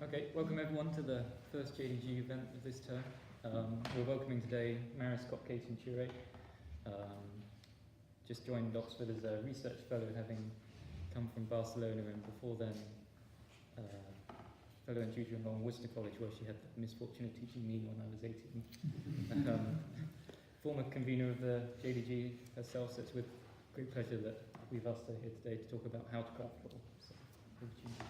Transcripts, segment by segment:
Okay, welcome everyone to the first JDG event of this term. We're welcoming today Maris Köpcke and Curate. Just joined Oxford as a research fellow, having come from Barcelona, and before then fellow and tutor in Worcester College, where she had the misfortune of teaching me when I was 18. Former convener of the JDG herself, so it's with great pleasure that we've asked her here today to talk about how to craft law. So, over to you.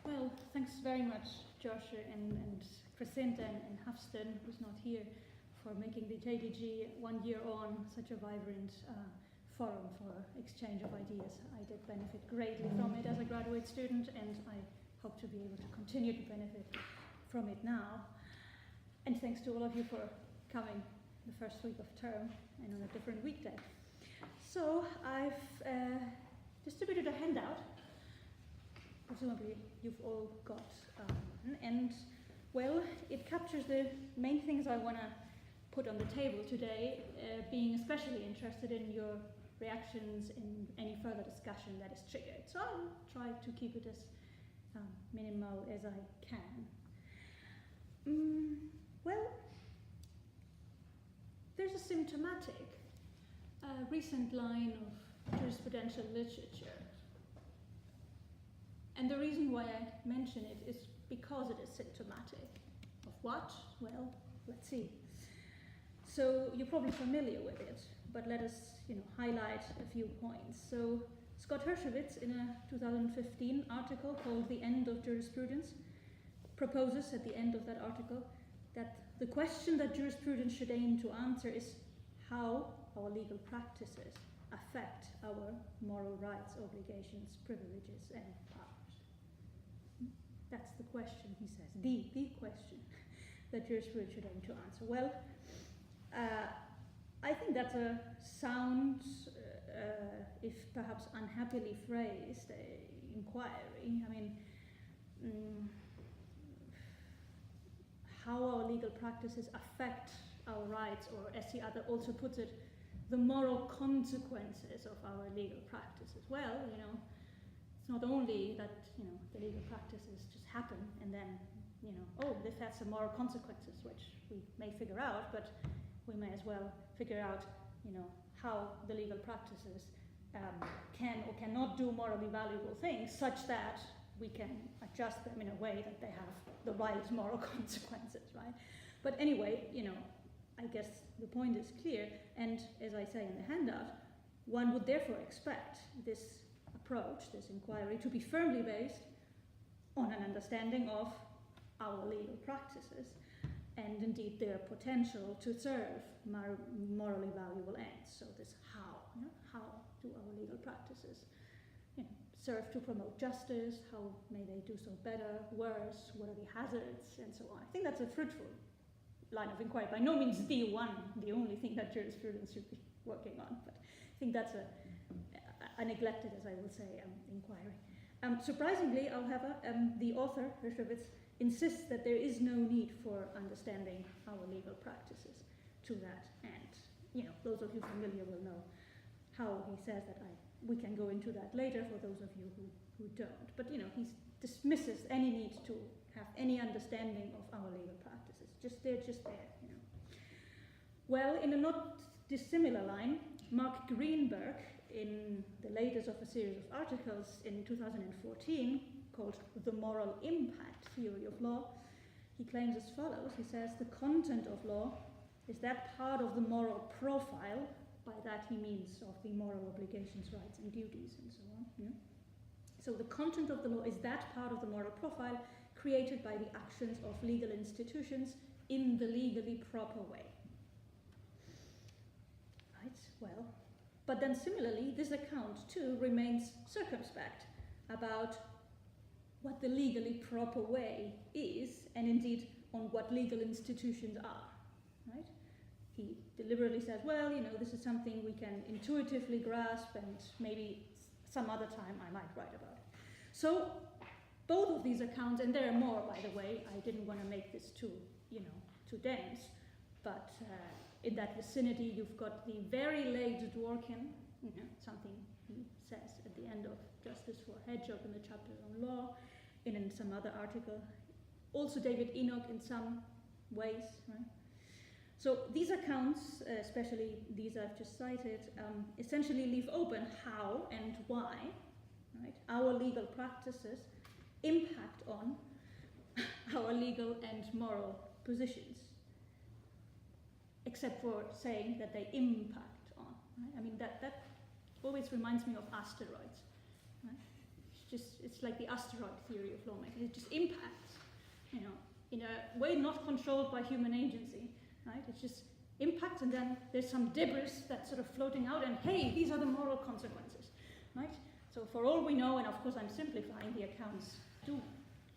Well, thanks very much, Josh and Crescenta and Hafston, who's not here, for making the JDG 1 year on such a vibrant forum for exchange of ideas. I did benefit greatly from it as a graduate student, and I hope to be able to continue to benefit from it now. And thanks to all of you for coming the first week of term and on a different weekday. So I've distributed a handout. Presumably you've all got and well, it captures the main things I want to put on the table today, being especially interested in your reactions in any further discussion that is triggered. So I'll try to keep it as minimal as I can. Well, there's a symptomatic recent line of jurisprudential literature. And the reason why I mention it is because it is symptomatic. Of what? Well, let's see. So you're probably familiar with it, but let us, highlight a few points. So Scott Hershowitz, in a 2015 article called "The End of Jurisprudence," proposes at the end of that article that the question that jurisprudence should aim to answer is how our legal practices affect our moral rights, obligations, privileges, and powers. That's the question, he says, the question that jurisprudence should aim to answer. Well, I think that's a sound, if perhaps unhappily phrased, inquiry. I mean, how our legal practices affect our rights, or as the other also puts it, the moral consequences of our legal practices. Well, it's not only that, the legal practices just happen and then, this has some moral consequences, which we may figure out, but we may as well figure out, how the legal practices can or cannot do morally valuable things such that we can adjust them in a way that they have the right moral consequences, right? But anyway, I guess the point is clear, and as I say in the handout, one would therefore expect this approach, this inquiry, to be firmly based on an understanding of our legal practices and indeed their potential to serve morally valuable ends. So this how do our legal practices serve to promote justice, how may they do so better, worse, what are the hazards, and so on. I think that's a fruitful line of inquiry. By no means the only thing that jurisprudence should be working on, but I think that's a neglected, as I will say, inquiry. Surprisingly, however, the author, Hershowitz, insists that there is no need for understanding our legal practices to that end. Those of you familiar will know how he says that. We can go into that later for those of you who don't. But, he dismisses any need to have any understanding of our legal practices. Just there. Well, in a not dissimilar line, Mark Greenberg, in the latest of a series of articles in 2014 called "The Moral Impact Theory of Law," he claims as follows. He says, the content of law is that part of the moral profile. By that he means of the moral obligations, rights, and duties, and so on. Yeah? So the content of the law is that part of the moral profile created by the actions of legal institutions in the legally proper way. Right, well, but then similarly, this account too remains circumspect about what the legally proper way is, and indeed on what legal institutions are, right? He deliberately says, well, this is something we can intuitively grasp, and maybe some other time I might write about it. So both of these accounts, and there are more, by the way, I didn't want to make this too dense, but in that vicinity you've got the very late Dworkin, something he says at the end of Justice for Hedgehog in the chapter on law, in some other article also David Enoch in some ways, right? So these accounts, especially these I've just cited, essentially leave open how and why, right, our legal practices impact on our legal and moral positions, except for saying that they impact on. Right? I mean, that always reminds me of asteroids. Right? It's like the asteroid theory of lawmaking. It just impacts, you know, in a way not controlled by human agency. Right? It just impacts, and then there's some debris that's sort of floating out, and hey, these are the moral consequences. Right? So for all we know, and of course I'm simplifying, the accounts do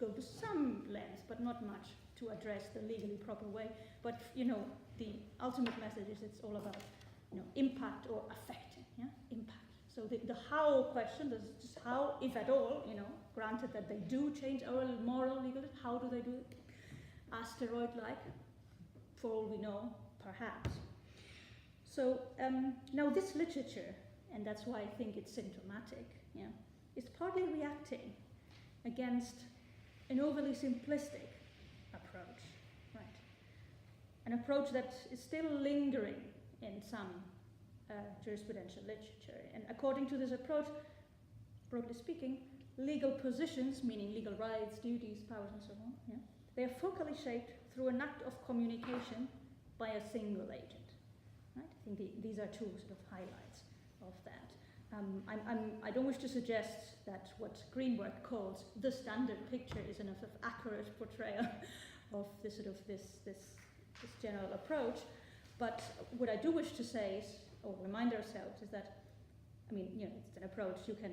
go to some length, but not much, to address the legally proper way. But you know, the ultimate message is it's all about, you know, impact or affecting. Yeah, impact. So the how question is just how, if at all, you know, granted that they do change our moral legal, how do they do it? Asteroid-like, for all we know, perhaps. So now this literature, and that's why I think it's symptomatic, yeah, is partly reacting against an overly simplistic approach, right? An approach that is still lingering in some jurisprudential literature. And according to this approach, broadly speaking, legal positions, meaning legal rights, duties, powers, and so on, yeah, they are focally shaped through an act of communication by a single agent. Right? I think these are two sort of highlights of that. I don't wish to suggest that what Greenberg calls the standard picture is enough of accurate portrayal of this sort of this general approach, but what I do wish to say is, or remind ourselves, is that, I mean, you know, it's an approach you can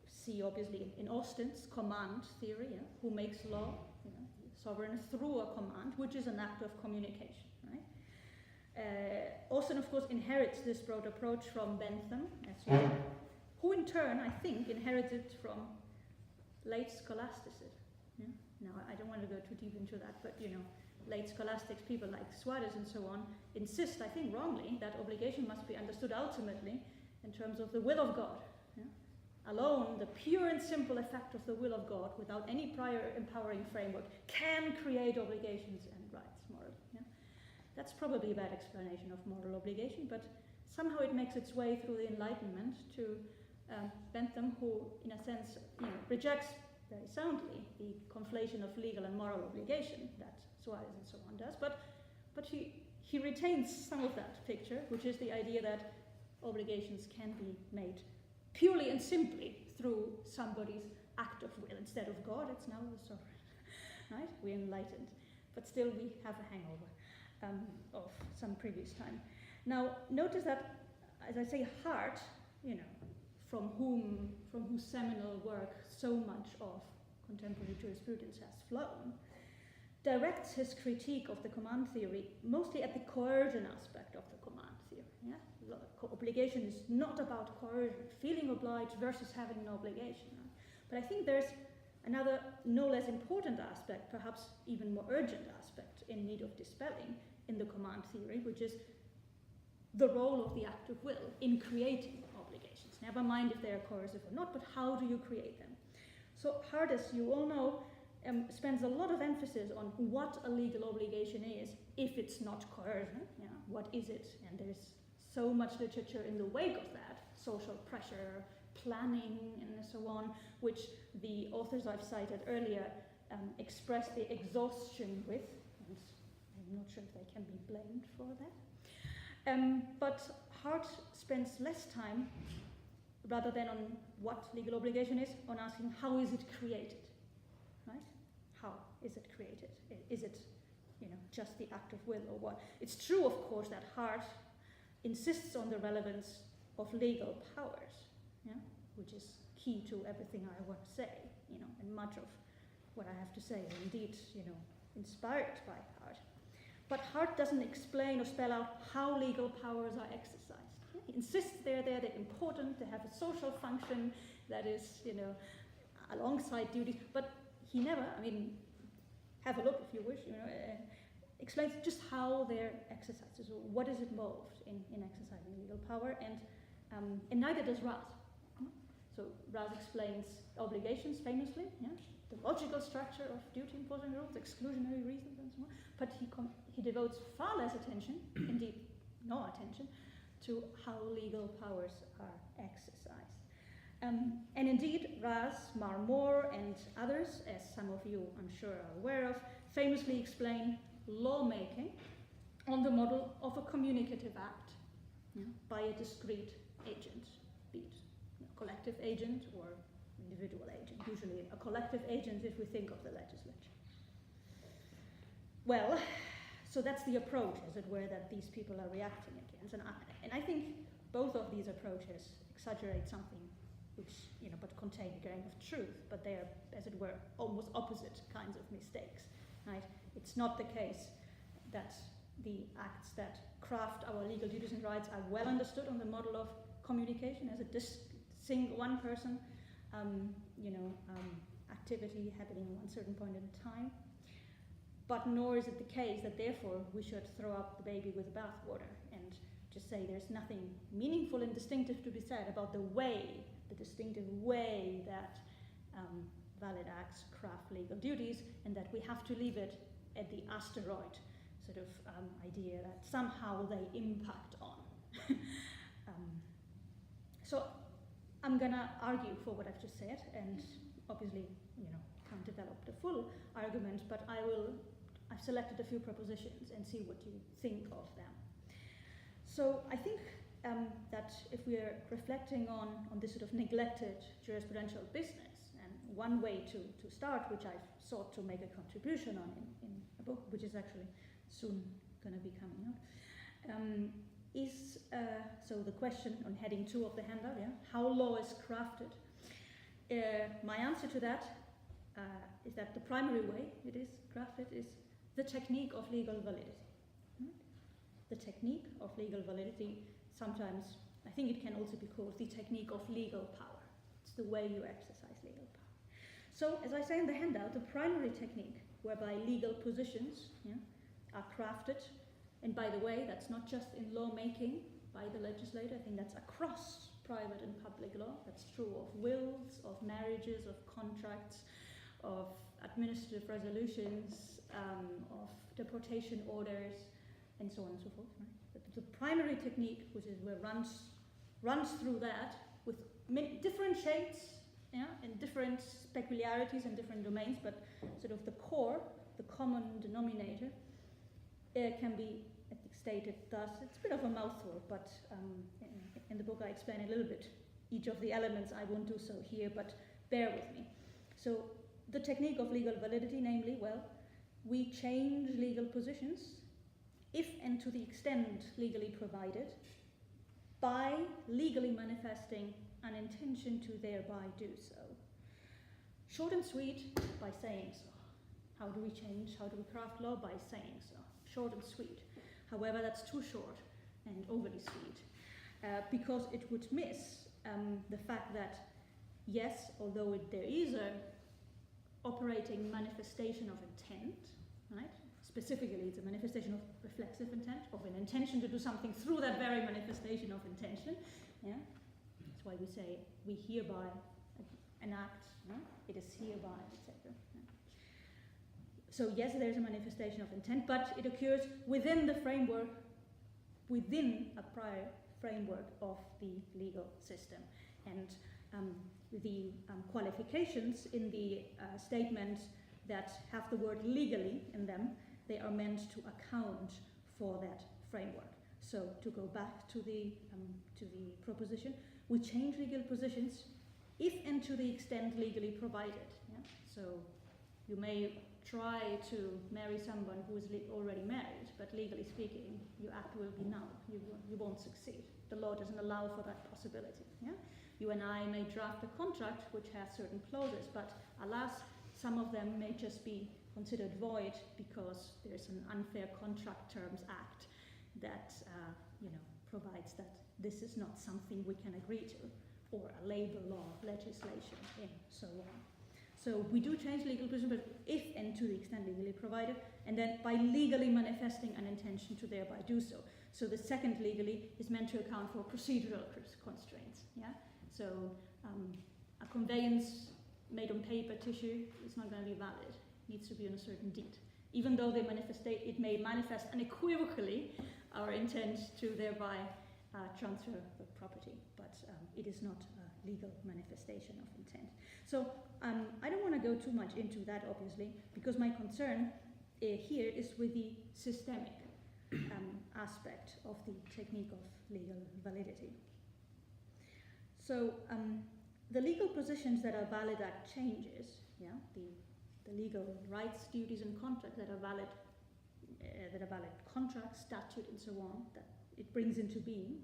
see obviously in Austin's command theory, yeah, who makes law, you know, sovereign through a command, which is an act of communication, right? Austin, of course, inherits this broad approach from Bentham, as you know, who in turn, I think, inherited from late scholasticism. Yeah? Now, I don't want to go too deep into that, but, you know, late scholastics, people like Suarez and so on, insist, I think wrongly, that obligation must be understood ultimately in terms of the will of God. Yeah? Alone, the pure and simple effect of the will of God, without any prior empowering framework, can create obligations and rights morally. Yeah? That's probably a bad explanation of moral obligation, but somehow it makes its way through the Enlightenment to Bentham, who, in a sense, you know, rejects very soundly the conflation of legal and moral obligation that Suarez and so on does, but he retains some of that picture, which is the idea that obligations can be made purely and simply through somebody's act of will. Instead of God, it's now the sovereign, right? We're enlightened, but still we have a hangover of some previous time. Now, notice that, as I say, Hart, you know, from whose seminal work so much of contemporary jurisprudence has flown, directs his critique of the command theory mostly at the coercion aspect of the command theory. Yeah? Obligation is not about coercion, feeling obliged versus having an obligation. Right? But I think there's another no less important aspect, perhaps even more urgent aspect in need of dispelling in the command theory, which is the role of the act of will in creating obligations. Never mind if they are coercive or not, but how do you create them? So Hart, as you all know, spends a lot of emphasis on what a legal obligation is if it's not coercion. Yeah, what is it? And there's so much literature in the wake of that, social pressure, planning, and so on, which the authors I've cited earlier express the exhaustion with, and I'm not sure if they can be blamed for that. But Hart spends less time, rather than on what legal obligation is, on asking how is it created, right? How is it created? Is it, you know, just the act of will or what? It's true, of course, that Hart insists on the relevance of legal powers, yeah, which is key to everything I want to say, you know, and much of what I have to say are indeed, you know, inspired by Hart. But Hart doesn't explain or spell out how legal powers are exercised. Yeah? He insists they're important, they have a social function that is, you know, alongside duties, but he never, I mean, have a look if you wish, you know, explains just how they're exercised, so what is involved in exercising legal power, and neither does Raz. So Raz explains obligations famously, yeah? the logical structure of duty imposing rules, exclusionary reasons, and so on. But he devotes far less attention, indeed no attention, to how legal powers are exercised. And indeed, Raz, Marmor, and others, as some of you I'm sure are aware of, famously explain lawmaking on the model of a communicative act by a discrete agent, be it collective agent or individual agent, usually a collective agent if we think of the legislature. Well, so that's the approach, as it were, that these people are reacting against. And I think both of these approaches exaggerate something which, but contain a grain of truth, but they are, as it were, almost opposite kinds of mistakes, right? It's not the case that the acts that craft our legal duties and rights are well understood on the model of communication as a one person, activity happening at one certain point in time. But nor is it the case that therefore we should throw out the baby with the bathwater and just say there's nothing meaningful and distinctive to be said about the distinctive way that valid acts craft legal duties, and that we have to leave it at the asteroid sort of idea that somehow they impact on. So I'm gonna argue for what I've just said, and obviously, can't develop the full argument, but I've selected a few propositions and see what you think of them. So I think that if we're reflecting on this sort of neglected jurisprudential business, and one way to start, which I've sought to make a contribution on in a book, which is actually soon going to be coming out, is so the question on heading 2 of the handout, how law is crafted. My answer to that is that the primary way it is crafted is the technique of legal validity. The technique of legal validity, sometimes I think it can also be called the technique of legal power. It's the way you exercise legal power. So, as I say in the handout, the primary technique whereby legal positions are crafted, and by the way, that's not just in lawmaking by the legislator, I think that's across private and public law. That's true of wills, of marriages, of contracts, of administrative resolutions, of deportation orders, and so on and so forth. Right? But the primary technique, which is where runs through that with different shades, and different peculiarities and different domains, but sort of the core, the common denominator, can be, I think, stated thus. It's a bit of a mouthful, but in the book I explain a little bit each of the elements. I won't do so here, but bear with me. So the technique of legal validity, namely, we change legal positions if and to the extent legally provided by legally manifesting an intention to thereby do so. Short and sweet, by saying so. How do we change? How do we craft law? By saying so. Short and sweet. However, that's too short and overly sweet, because it would miss the fact that, yes, although there is a operating manifestation of intent, right? Specifically, it's a manifestation of reflexive intent, of an intention to do something through that very manifestation of intention. That's why we say we hereby enact, it is hereby, etc. So yes, there's a manifestation of intent, but it occurs within the framework, within a prior framework of the legal system. And the qualifications in the statement that have the word legally in them, they are meant to account for that framework. So to go back to the proposition, we change legal positions if and to the extent legally provided. So you may try to marry someone who is already married, but legally speaking, your act will be null. You won't succeed. The law doesn't allow for that possibility. You and I may draft a contract which has certain clauses, but alas, some of them may just be considered void because there's an unfair contract terms act that provides that this is not something we can agree to, or a labor law legislation, and so on. So we do change legal position, but if and to the extent legally provided, and then by legally manifesting an intention to thereby do so. So the second legally is meant to account for procedural constraints. So a conveyance made on paper tissue, it's not going to be valid. It needs to be on a certain deed. Even though it may manifest unequivocally our intent to thereby transfer the property, but it is not a legal manifestation of intent. So I don't want to go too much into that, obviously, because my concern here is with the systemic aspect of the technique of legal validity. So the legal positions that are valid act changes, the legal rights, duties, and contracts that are valid contracts, statute, and so on, that it brings into being,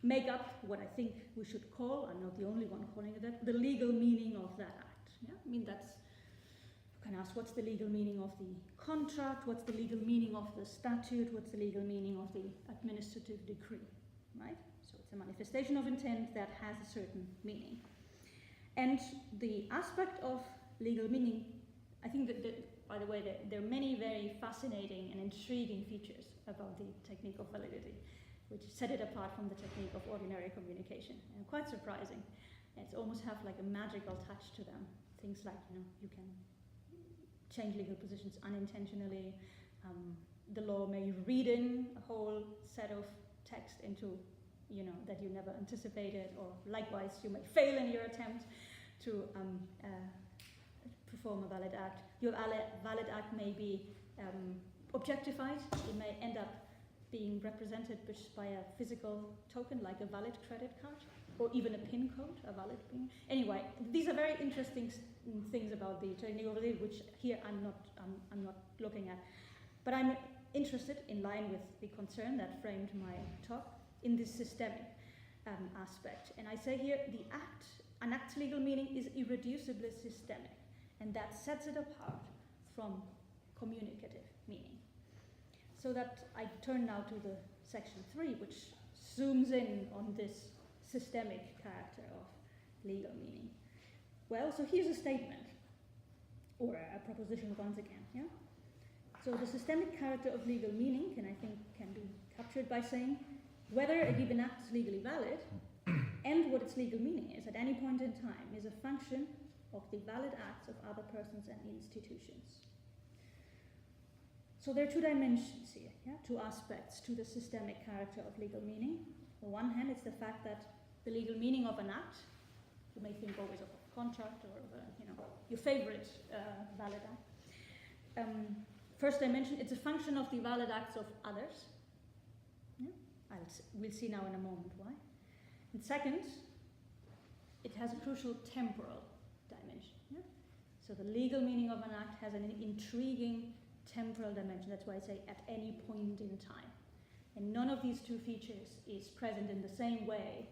make up what I think we should call, I'm not the only one calling it that, the legal meaning of that act. I mean, that's, you can ask what's the legal meaning of the contract, what's the legal meaning of the statute, what's the legal meaning of the administrative decree, right? So it's a manifestation of intent that has a certain meaning. And the aspect of legal meaning, I think that, by the way, there are many very fascinating and intriguing features about the technique of validity, which set it apart from the technique of ordinary communication, and quite surprising. It's almost have like a magical touch to them. Things like, you can change legal positions unintentionally. The law may read in a whole set of text into, that you never anticipated, or likewise, you may fail in your attempt to perform a valid act. Your valid act may be objectified. It may end up being represented by a physical token, like a valid credit card, or even a PIN code, a valid PIN. Anyway, these are very interesting things about the technique of validity, which here I'm not looking at. But I'm interested, in line with the concern that framed my talk, in this systemic aspect. And I say here, an act's legal meaning is irreducibly systemic, and that sets it apart from communicative meaning. So that I turn now to the section 3, which zooms in on this systemic character of legal meaning. Well, so here's a statement, or a proposition once again. So the systemic character of legal meaning can be captured by saying whether a given act is legally valid and what its legal meaning is at any point in time is a function of the valid acts of other persons and institutions. So there are two dimensions here, two aspects to the systemic character of legal meaning. On one hand, it's the fact that the legal meaning of an act, you may think always of a contract or of your favorite valid act. First dimension, it's a function of the valid acts of others. We'll see now in a moment why. And second, it has a crucial temporal dimension. So the legal meaning of an act has an intriguing temporal dimension. That's why I say at any point in time. And none of these two features is present in the same way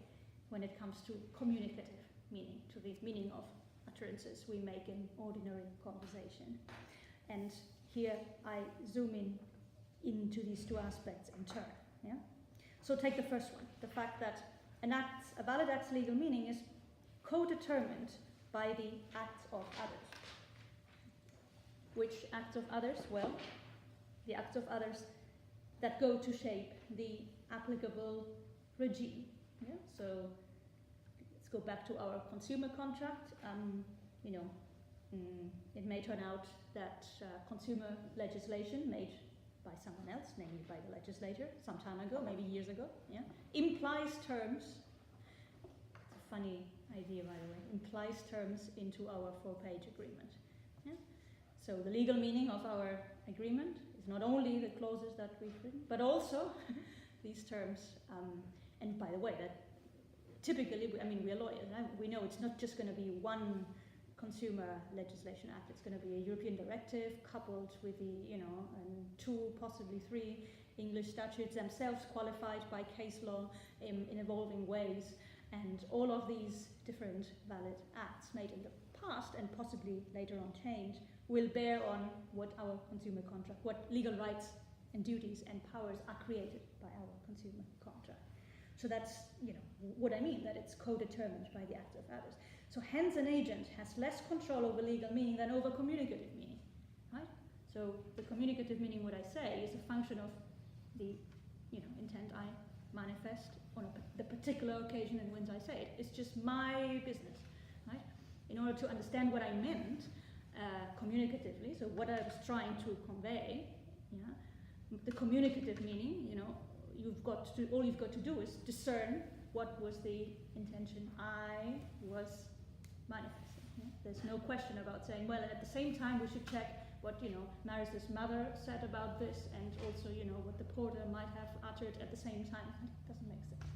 when it comes to communicative meaning, to the meaning of utterances we make in ordinary conversation. And here I zoom into these two aspects in turn. So take the first one, the fact that a valid act's legal meaning is co-determined by the acts of others. Which acts of others? Well, the acts of others that go to shape the applicable regime. So let's go back to our consumer contract. It may turn out that consumer legislation made by someone else, namely by the legislator, some time ago, maybe years ago, implies terms. It's a funny idea, by the way. Implies terms into our 4-page agreement. So the legal meaning of our agreement is not only the clauses that we've written, but also these terms. And by the way, that typically, we are lawyers, right? We know it's not just going to be one consumer legislation act. It's going to be a European directive coupled with the, and 2, possibly 3 English statutes themselves qualified by case law in evolving ways. And all of these different valid acts made in the past and possibly later on changed will bear on what our consumer contract, what legal rights and duties and powers are created by our consumer contract. So that's, what I mean, that it's co-determined by the acts of others. So hence an agent has less control over legal meaning than over communicative meaning, right? So the communicative meaning, what I say, is a function of the, intent I manifest on the particular occasion in which I say it. It's just my business, right? in order to understand what I meant communicatively, so what I was trying to convey, yeah, the communicative meaning, you know, all you've got to do is discern what was the intention I was manifesting. Yeah? There's no question about saying, well, at the same time we should check what, you know, Maris's mother said about this, and also, you know, what the porter might have uttered at the same time. It doesn't make sense.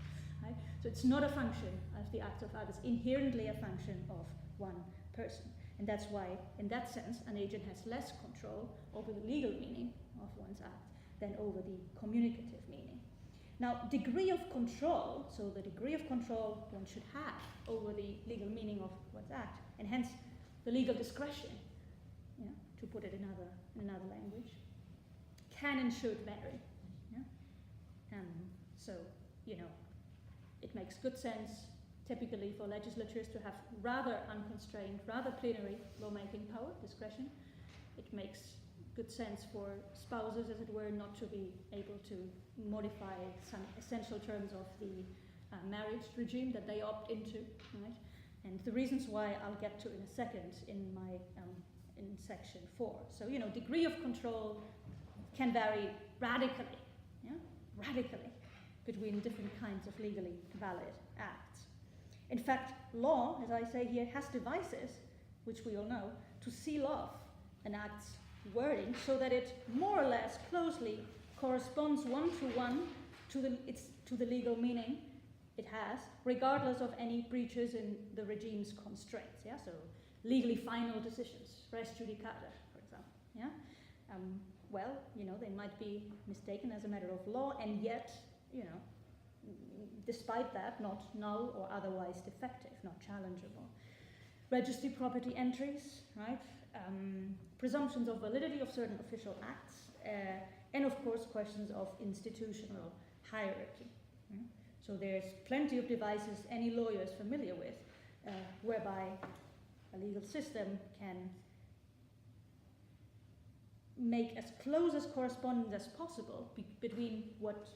Right? So it's not a function of the acts of others, inherently a function of one person. And that's why, in that sense, an agent has less control over the legal meaning of one's act than over the communicative meaning. Now, degree of control, so the degree of control one should have over the legal meaning of one's act, and hence the legal discretion, yeah, to put it in another language, can and should vary. Yeah? So, you know, it makes good sense typically for legislatures to have rather unconstrained, rather plenary lawmaking power, discretion. It makes good sense for spouses, as it were, not to be able to modify some essential terms of the marriage regime that they opt into, right? And the reasons why I'll get to in a second in my in section 4. So, you know, degree of control can vary radically, yeah, radically, between different kinds of legally valid acts. In fact, law, as I say here, has devices, which we all know, to seal off an act's wording so that it more or less closely corresponds one-to-one to the legal meaning it has, regardless of any breaches in the regime's constraints. Yeah, so legally final decisions, res judicata, for example. Yeah, well, you know, they might be mistaken as a matter of law, and yet, you know, despite that, not null or otherwise defective, not challengeable. Registry property entries, right? Presumptions of validity of certain official acts, and of course questions of institutional hierarchy. Yeah? So there's plenty of devices any lawyer is familiar with, whereby a legal system can make as close as correspondence as possible between what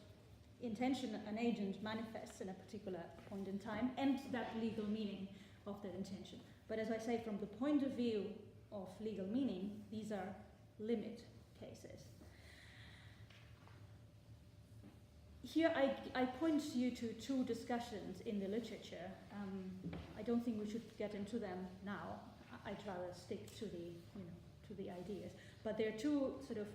intention an agent manifests in a particular point in time and that legal meaning of that intention. But as I say, from the point of view of legal meaning, these are limit cases. Here I point you to two discussions in the literature. I don't think we should get into them now. I'd rather stick to the, you know, to the ideas. But there are two sort of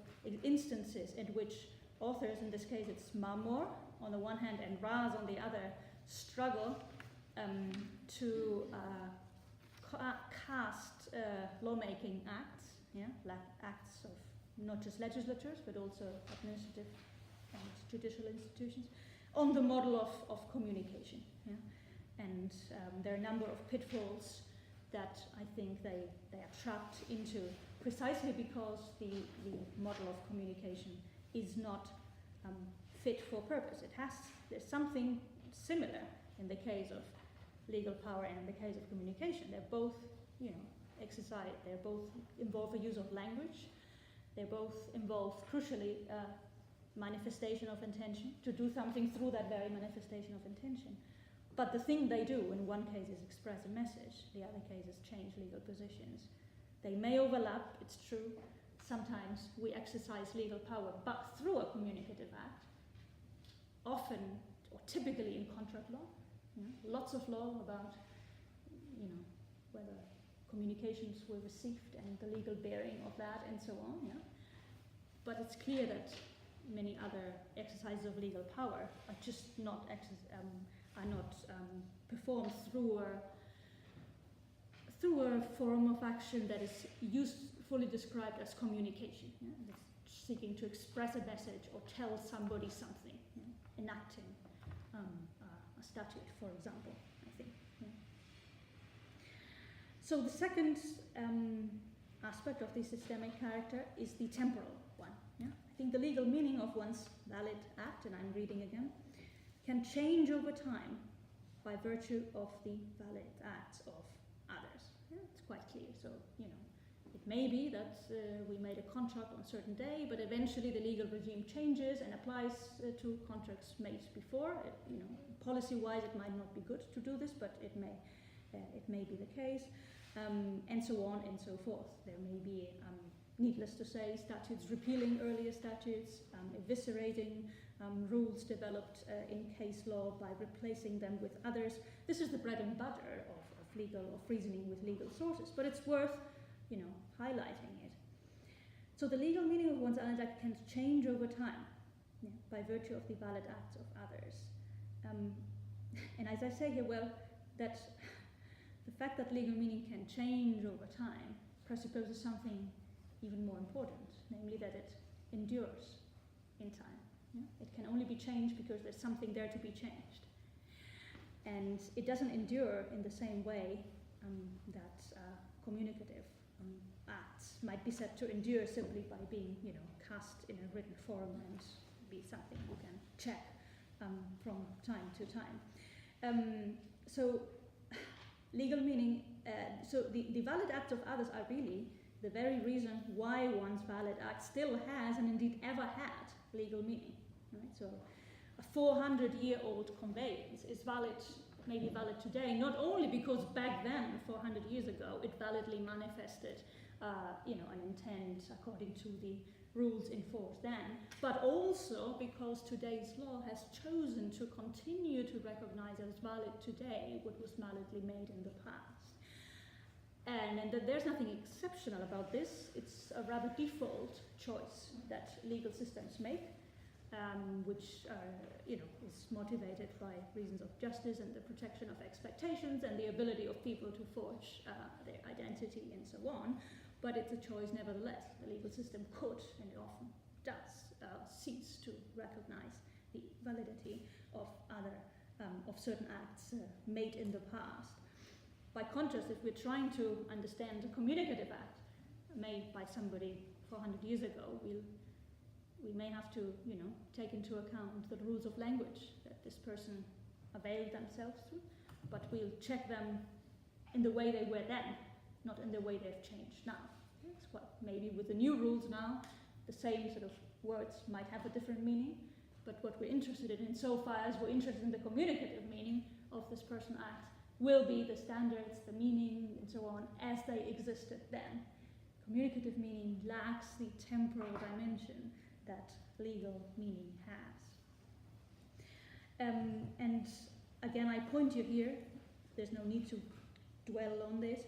instances in which authors, in this case it's Marmor on the one hand and Raz on the other, struggle to cast lawmaking acts, yeah, acts of not just legislatures but also administrative and judicial institutions, on the model of communication. Yeah? And there are a number of pitfalls that I think they are trapped into precisely because the model of communication is not fit for purpose. There's something similar in the case of legal power and in the case of communication. They're both, you know, they're both involve a use of language. They both involve, crucially, manifestation of intention, to do something through that very manifestation of intention. But the thing they do in one case is express a message, the other case is change legal positions. They may overlap, it's true. Sometimes we exercise legal power, but through a communicative act, often or typically in contract law. You know, lots of law about, you know, whether communications were received and the legal bearing of that and so on. Yeah? But it's clear that many other exercises of legal power are just not performed through a form of action that is usefully described as communication. Yeah? It's seeking to express a message or tell somebody something, yeah? Enacting a statute, for example, I think. Yeah? So the second aspect of the systemic character is the temporal one. Yeah? I think the legal meaning of one's valid act, and I'm reading again, can change over time by virtue of the valid acts of others. Yeah? It's quite clear. So, you know, it may be that we made a contract on a certain day, but eventually the legal regime changes and applies to contracts made before. You know, policy-wise, it might not be good to do this, but it may be the case. and so on and so forth. There may be, needless to say, statutes repealing earlier statutes, eviscerating rules developed in case law by replacing them with others. This is the bread and butter of reasoning with legal sources, but it's worth, highlighting it. So the legal meaning of one's valid act can change over time, by virtue of the valid acts of others. And as I say here, that the fact that legal meaning can change over time presupposes something even more important, namely that it endures in time. It can only be changed because there's something there to be changed. And it doesn't endure in the same way that communicative acts might be said to endure simply by being, cast in a written form and be something you can check from time to time. So legal meaning, so the valid acts of others are really the very reason why one's valid act still has and indeed ever had legal meaning. Right? So a 400-year-old conveyance is valid, maybe valid today, not only because back then, 400 years ago, it validly manifested an intent according to the rules in force then, but also because today's law has chosen to continue to recognize as valid today what was validly made in the past. And that there's nothing exceptional about this. It's a rather default choice that legal systems make, which is motivated by reasons of justice and the protection of expectations and the ability of people to forge their identity and so on. But it's a choice nevertheless. The legal system could, and it often does, cease to recognize the validity of certain acts made in the past. By contrast, if we're trying to understand a communicative act made by somebody 400 years ago, we may have to, take into account the rules of language that this person availed themselves to, but we'll check them in the way they were then, not in the way they've changed now. Maybe with the new rules now, the same sort of words might have a different meaning, but what we're interested in, insofar as we're interested in the communicative meaning of this person act, will be the standards, the meaning, and so on, as they existed then. Communicative meaning lacks the temporal dimension that legal meaning has. And again, I point you here, there's no need to dwell on this,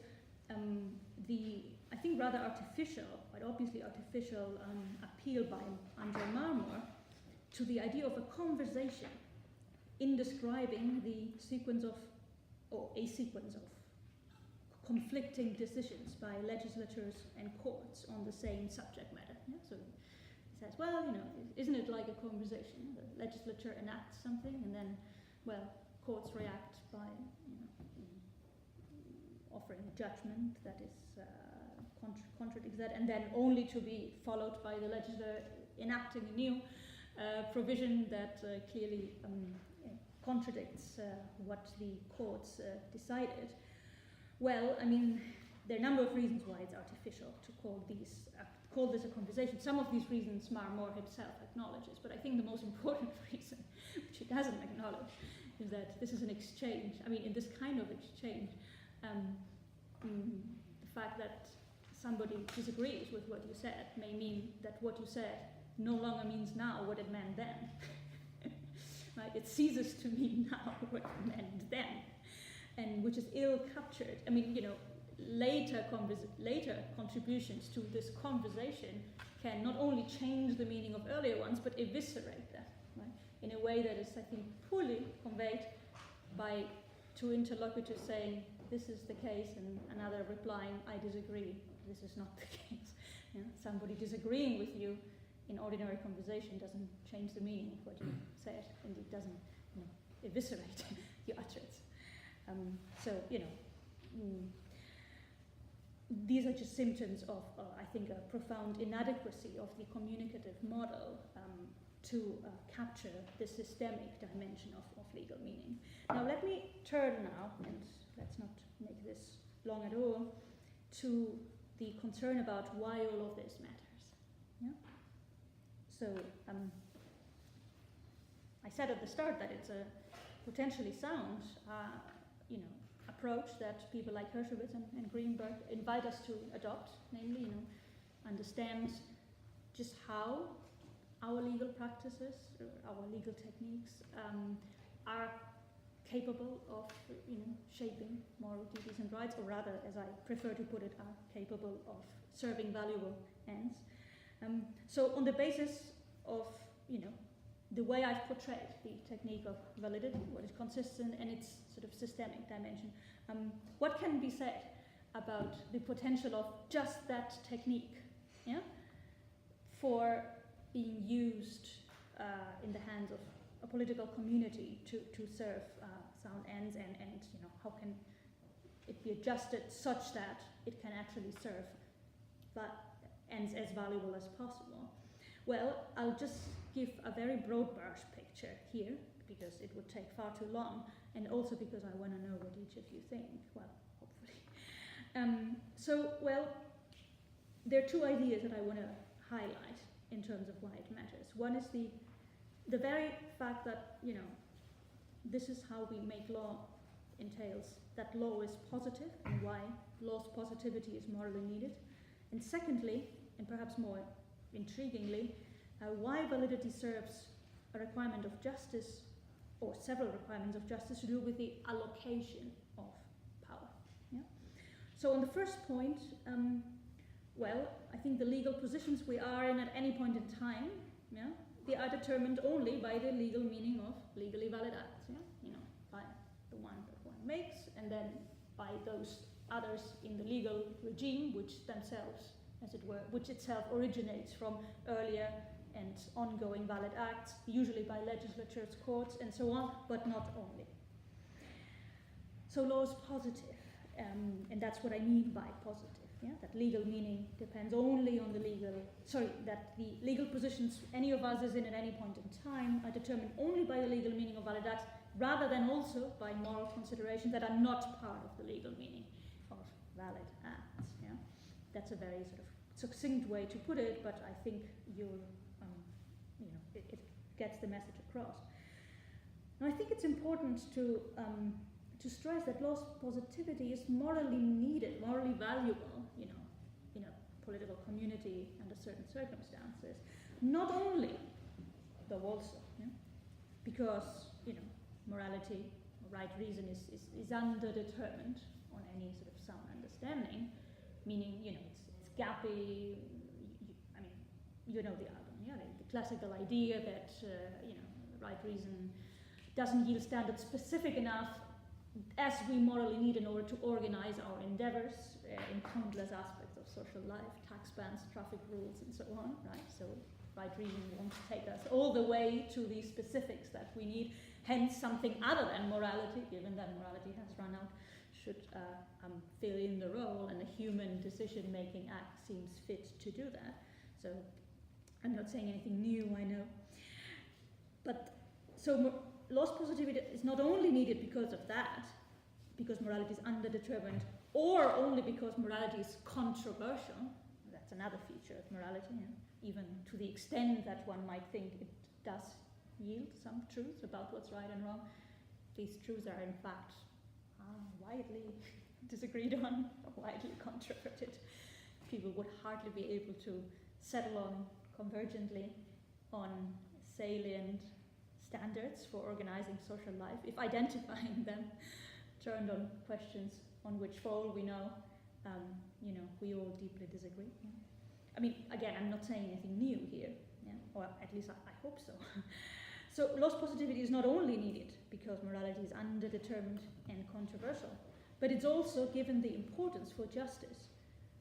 I think rather artificial, but obviously artificial appeal by Andre Marmor to the idea of a conversation in describing the sequence of, or a sequence of, conflicting decisions by legislatures and courts on the same subject matter. Yeah? So he says, isn't it like a conversation? The legislature enacts something and then, courts react by offering a judgment that is contradicts that, and then only to be followed by the legislature enacting a new provision that clearly contradicts what the courts decided. Well, there are a number of reasons why it's artificial to call this a conversation. Some of these reasons Marmor himself acknowledges, but I think the most important reason, which he doesn't acknowledge, is that this is an exchange. In this kind of exchange, the fact that somebody disagrees with what you said may mean that what you said no longer means now what it meant then. Right? It ceases to mean now what it meant then, and which is ill captured. Later contributions to this conversation can not only change the meaning of earlier ones, but eviscerate them, right? In a way that is, I think, poorly conveyed by two interlocutors saying, this is the case, and another replying, I disagree, this is not the case. Somebody disagreeing with you in ordinary conversation doesn't change the meaning of what you said, and it doesn't eviscerate your utterance. These are just symptoms of, I think, a profound inadequacy of the communicative model to capture the systemic dimension of legal meaning. Now let me turn now, and let's not make this long at all, to the concern about why all of this matters. Yeah? So I said at the start that it's a potentially sound, approach that people like Hershowitz and Greenberg invite us to adopt, namely, understand just how our legal practices, or our legal techniques, are capable of shaping moral duties and rights, or rather, as I prefer to put it, are capable of serving valuable ends. So on the basis of the way I've portrayed the technique of validity, what it consists in, and its sort of systemic dimension, what can be said about the potential of just that technique, for being used in the hands of a political community to serve sound ends, and how can it be adjusted such that it can actually serve ends as valuable as possible? Well, I'll just give a very broad brush picture here, because it would take far too long, and also because I want to know what each of you think, well, hopefully. There are two ideas that I want to highlight in terms of why it matters. One is the very fact that, this is how we make law entails that law is positive, and why law's positivity is morally needed. And secondly, and perhaps more intriguingly, why validity serves a requirement of justice, or several requirements of justice, to do with the allocation of power. Yeah? So on the first point, I think the legal positions we are in at any point in time, they are determined only by the legal meaning of legally valid acts, by the one that one makes, and then by those others in the legal regime, which themselves, as it were, which itself originates from earlier and ongoing valid acts, usually by legislatures, courts, and so on, but not only. So law is positive, and that's what I mean by positive. That legal meaning depends only on that the legal positions any of us is in at any point in time are determined only by the legal meaning of valid acts, rather than also by moral considerations that are not part of the legal meaning of valid acts. That's a very sort of succinct way to put it, but I think it gets the message across. Now, I think it's important to stress that law's positivity is morally needed, morally valuable, in a political community under certain circumstances. Not only, though also, because morality, or right reason, is underdetermined on any sort of sound understanding, meaning it's gappy. The argument, the classical idea that right reason doesn't yield standards specific enough as we morally need in order to organize our endeavors in countless aspects of social life, tax bans, traffic rules, and so on, right? So right reason wants to take us all the way to the specifics that we need, hence something other than morality, given that morality has run out, should fill in the role, and a human decision-making act seems fit to do that. So I'm not saying anything new, I know. But so law's positivity is not only needed because of that, because morality is underdetermined, or only because morality is controversial. That's another feature of morality, even to the extent that one might think it does yield some truths about what's right and wrong. These truths are in fact widely disagreed on, widely controverted. People would hardly be able to settle on convergently on salient standards for organizing social life, if identifying them turned on questions on which, for all we know, we all deeply disagree. Again, I'm not saying anything new here, or at least I hope so. So law's positivity is not only needed because morality is underdetermined and controversial, but it's also given the importance for justice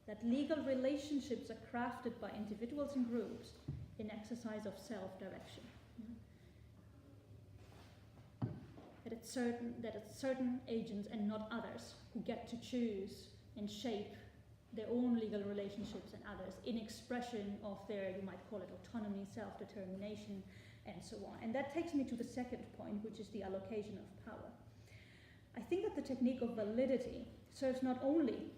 that legal relationships are crafted by individuals and groups in exercise of self-direction. That it's certain agents and not others who get to choose and shape their own legal relationships and others in expression of their, you might call it autonomy, self-determination, and so on. And that takes me to the second point, which is the allocation of power. I think that the technique of validity serves not only,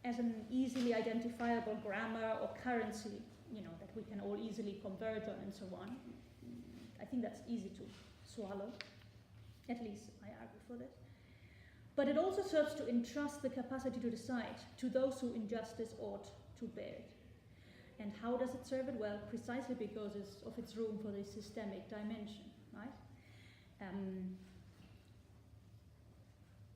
as an easily identifiable grammar or currency, that we can all easily converge on and so on. I think that's easy to swallow. At least I argue for this. But it also serves to entrust the capacity to decide to those who injustice ought to bear it. And how does it serve it? Well, precisely because of its room for the systemic dimension, right?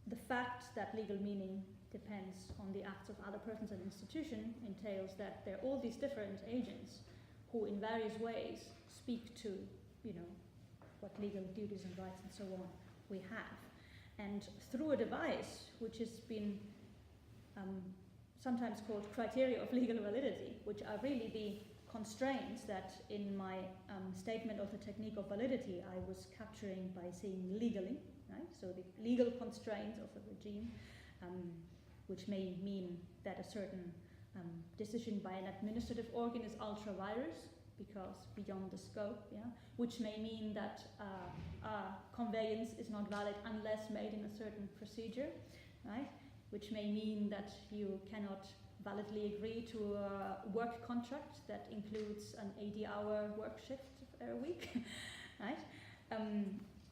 The fact that legal meaning depends on the acts of other persons and institutions entails that there are all these different agents who in various ways speak to, what legal duties and rights and so on we have. And through a device which has been sometimes called criteria of legal validity, which are really the constraints that in my statement of the technique of validity I was capturing by saying legally, right? So the legal constraints of a regime, which may mean that a certain decision by an administrative organ is ultra vires because beyond the scope, which may mean that conveyance is not valid unless made in a certain procedure, right? Which may mean that you cannot validly agree to a work contract that includes an 80-hour work shift a week, right?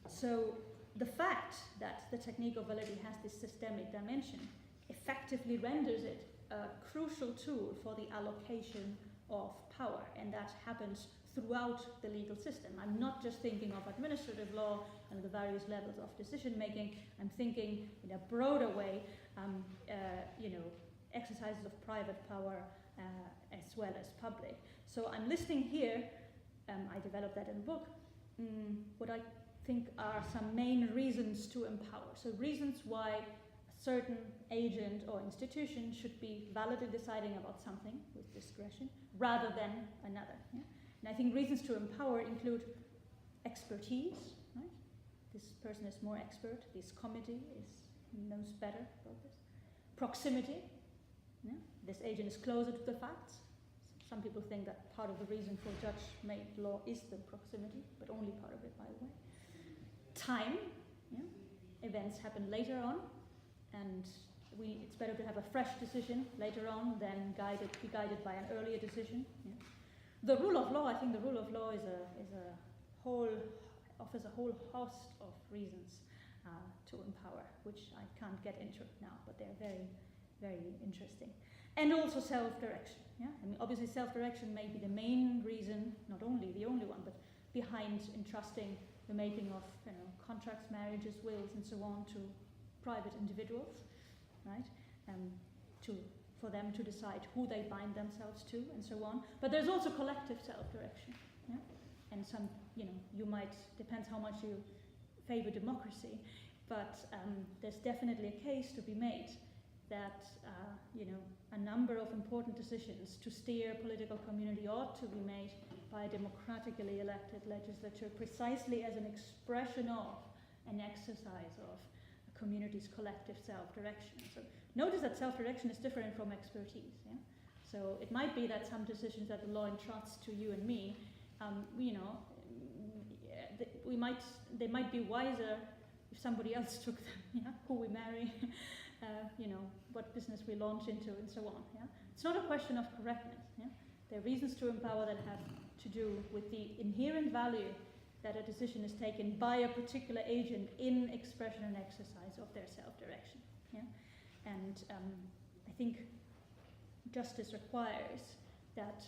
So the fact that the technique of validity has this systemic dimension effectively renders it a crucial tool for the allocation of power, and that happens throughout the legal system. I'm not just thinking of administrative law and the various levels of decision making. I'm thinking in a broader way, exercises of private power as well as public. So I'm listing here, I developed that in the book, what I think are some main reasons to empower. So reasons why a certain agent or institution should be validly deciding about something with discretion rather than another. Yeah? And I think reasons to empower include expertise, right? This person is more expert, this committee knows better about this. Proximity, this agent is closer to the facts. Some people think that part of the reason for judge-made law is the proximity, but only part of it, by the way. Time, events happen later on, and it's better to have a fresh decision later on than be guided by an earlier decision. Yeah. The rule of law, I think the rule of law offers a whole host of reasons to empower, which I can't get into now, but they're very, very interesting. And also self-direction. Yeah? I mean, obviously self-direction may be the main reason, not only the only one, but behind entrusting the making of contracts, marriages, wills, and so on to private individuals, right? For them to decide who they bind themselves to, and so on. But there's also collective self-direction, yeah? And some, depends how much you favor democracy, but there's definitely a case to be made that a number of important decisions to steer a political community ought to be made by a democratically elected legislature precisely as an expression of an exercise of a community's collective self-direction. So notice that self-direction is different from expertise. Yeah? So it might be that some decisions that the law entrusts to you and me, they might be wiser if somebody else took them. Yeah? Who we marry, what business we launch into, and so on. Yeah? It's not a question of correctness. Yeah? There are reasons to empower that have to do with the inherent value that a decision is taken by a particular agent in expression and exercise of their self-direction. Yeah? And I think justice requires that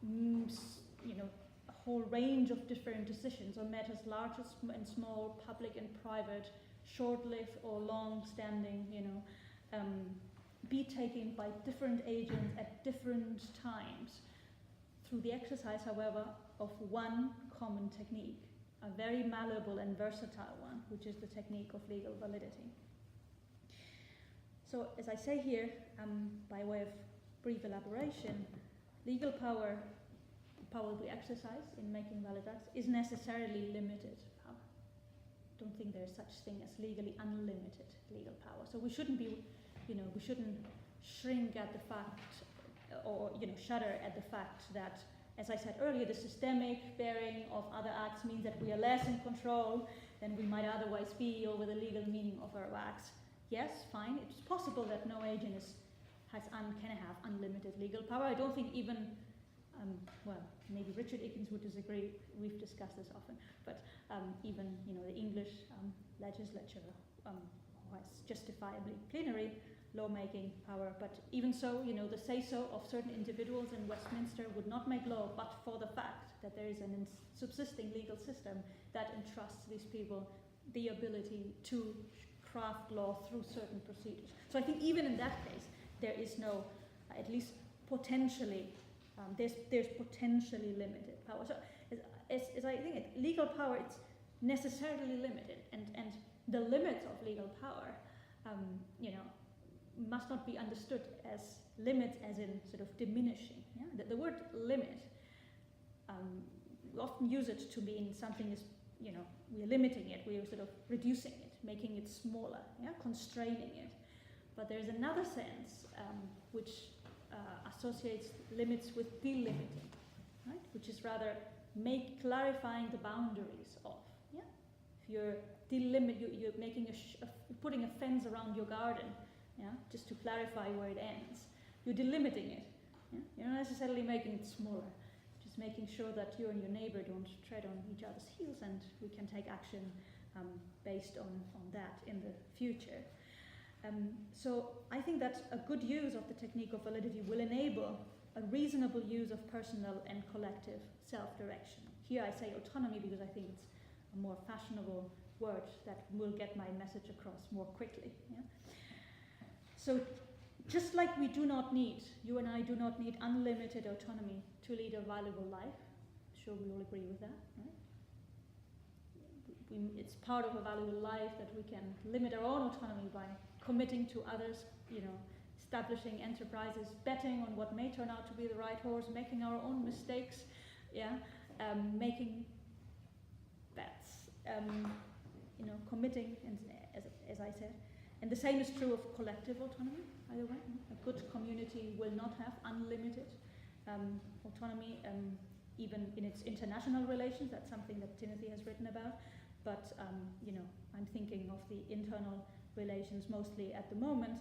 a whole range of different decisions on matters large and small, public and private, short-lived or long-standing, be taken by different agents at different times through the exercise, however, of one common technique, a very malleable and versatile one, which is the technique of legal validity. So, as I say here, by way of brief elaboration, legal power we exercise in making valid acts is necessarily limited power. Don't think there's such thing as legally unlimited legal power. So we shouldn't be, we shouldn't shrink at the fact, or shudder at the fact that, as I said earlier, the systemic bearing of other acts means that we are less in control than we might otherwise be over the legal meaning of our acts. Yes, fine. It's possible that no agent can have unlimited legal power. I don't think even, maybe Richard Ickens would disagree. We've discussed this often, but even the English legislature has justifiably plenary lawmaking power. But even so, the say-so of certain individuals in Westminster would not make law, but for the fact that there is an subsisting legal system that entrusts these people the ability to craft law through certain procedures. So I think even in that case, there is no, at least potentially, there's potentially limited power. So as I think legal power, it's necessarily limited, and the limits of legal power, must not be understood as limits as in sort of diminishing. Yeah? The word limit, we often use it to mean something is, we're limiting it, we're sort of reducing it, making it smaller, constraining it. But there's another sense which associates limits with delimiting, right? Which is rather clarifying the boundaries of. Yeah? If you're you're making putting a fence around your garden, just to clarify where it ends. You're delimiting it. Yeah? You're not necessarily making it smaller. Just making sure that you and your neighbor don't tread on each other's heels, and we can take action based on that in the future. So I think that a good use of the technique of validity will enable a reasonable use of personal and collective self-direction. Here I say autonomy because I think it's a more fashionable word that will get my message across more quickly. Yeah? So just like you and I do not need unlimited autonomy to lead a valuable life, I'm sure we all agree with that, right? It's part of a valuable life that we can limit our own autonomy by committing to others, establishing enterprises, betting on what may turn out to be the right horse, making our own mistakes, making bets, committing, and as I said. And the same is true of collective autonomy, by the way. A good community will not have unlimited autonomy, even in its international relations. That's something that Timothy has written about. But, I'm thinking of the internal relations mostly at the moment,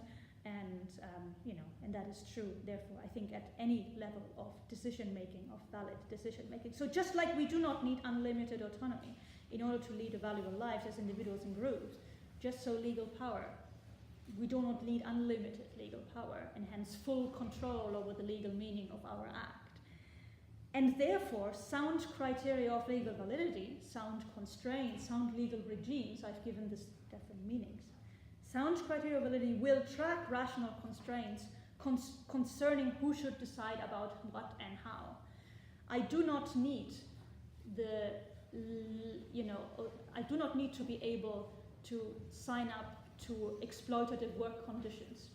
and that is true, therefore, I think at any level of decision-making, of valid decision-making. So just like we do not need unlimited autonomy in order to lead a valuable life as individuals and groups, just so legal power, we do not need unlimited legal power and hence full control over the legal meaning of our act. And therefore, sound criteria of legal validity, sound constraints, sound legal regimes, I've given this different meanings. Sound criteria of validity will track rational constraints concerning who should decide about what and how. I do not need I do not need to be able to sign up to exploitative work conditions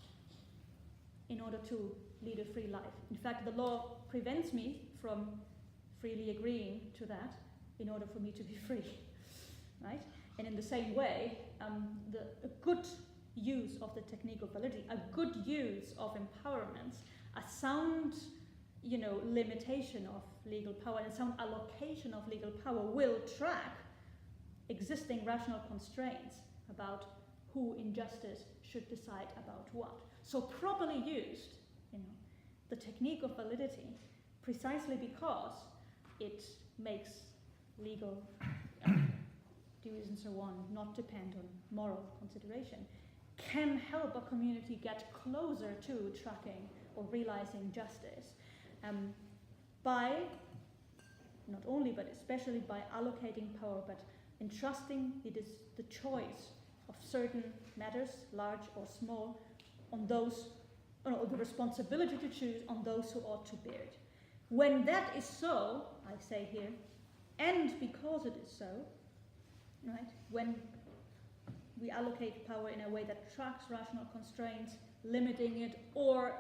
in order to lead a free life. In fact, the law prevents me from freely agreeing to that in order for me to be free, right? And in the same way, a good use of the technique of validity, a good use of empowerments, a sound, limitation of legal power and a sound allocation of legal power will track existing rational constraints about who in justice should decide about what. So properly used, the technique of validity, precisely because it makes legal duties and so on not depend on moral consideration, can help a community get closer to tracking or realizing justice by, not only but especially by allocating power, but entrusting it is the choice of certain matters, large or small, on those, the responsibility to choose on those who ought to bear it. When that is so, I say here, and because it is so, right, when we allocate power in a way that tracks rational constraints, limiting it or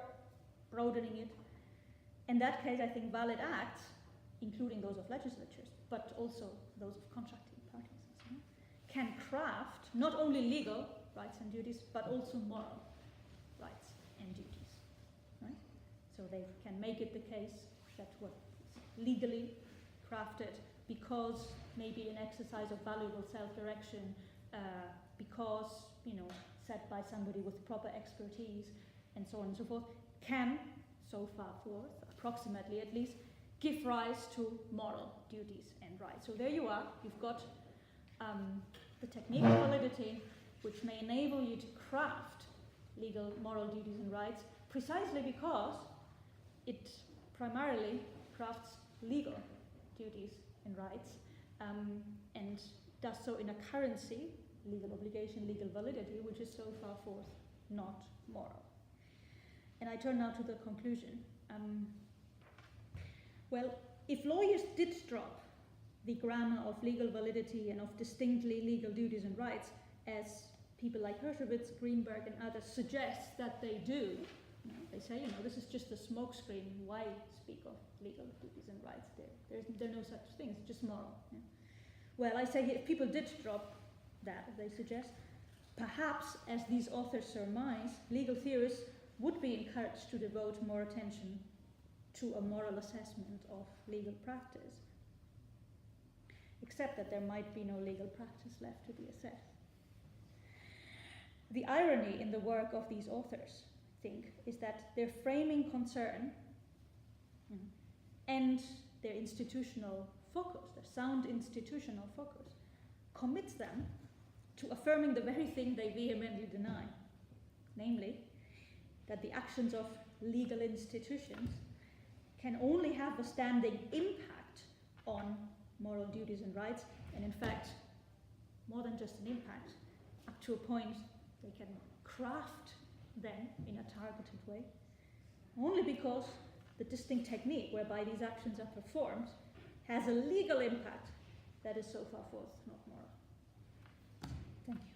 broadening it, in that case I think valid acts, including those of legislatures, but also those of contracting parties, can craft not only legal rights and duties, but also moral rights and duties, right? So they can make it the case that what is legally crafted because maybe an exercise of valuable self-direction, because, set by somebody with proper expertise, and so on and so forth, can, so far forth, approximately at least, give rise to moral duties and rights. So there you are, you've got the technique of validity which may enable you to craft legal moral duties and rights precisely because it primarily crafts legal duties and rights and does so in a currency, legal obligation, legal validity, which is so far forth not moral. And I turn now to the conclusion. Well, if lawyers did drop the grammar of legal validity and of distinctly legal duties and rights, as people like Hershowitz, Greenberg, and others suggest that they do, they say, this is just a smokescreen. Why speak of legal duties and rights? There are no such things, just moral. Yeah? Well, I say if people did drop that, as they suggest, perhaps, as these authors surmise, legal theorists would be encouraged to devote more attention to a moral assessment of legal practice, except that there might be no legal practice left to be assessed. The irony in the work of these authors, I think, is that their framing concern and their institutional focus, their sound institutional focus, commits them to affirming the very thing they vehemently deny, namely that the actions of legal institutions can only have a standing impact on moral duties and rights, and in fact, more than just an impact, up to a point they can craft them in a targeted way, only because the distinct technique whereby these actions are performed has a legal impact that is so far forth not moral. Thank you.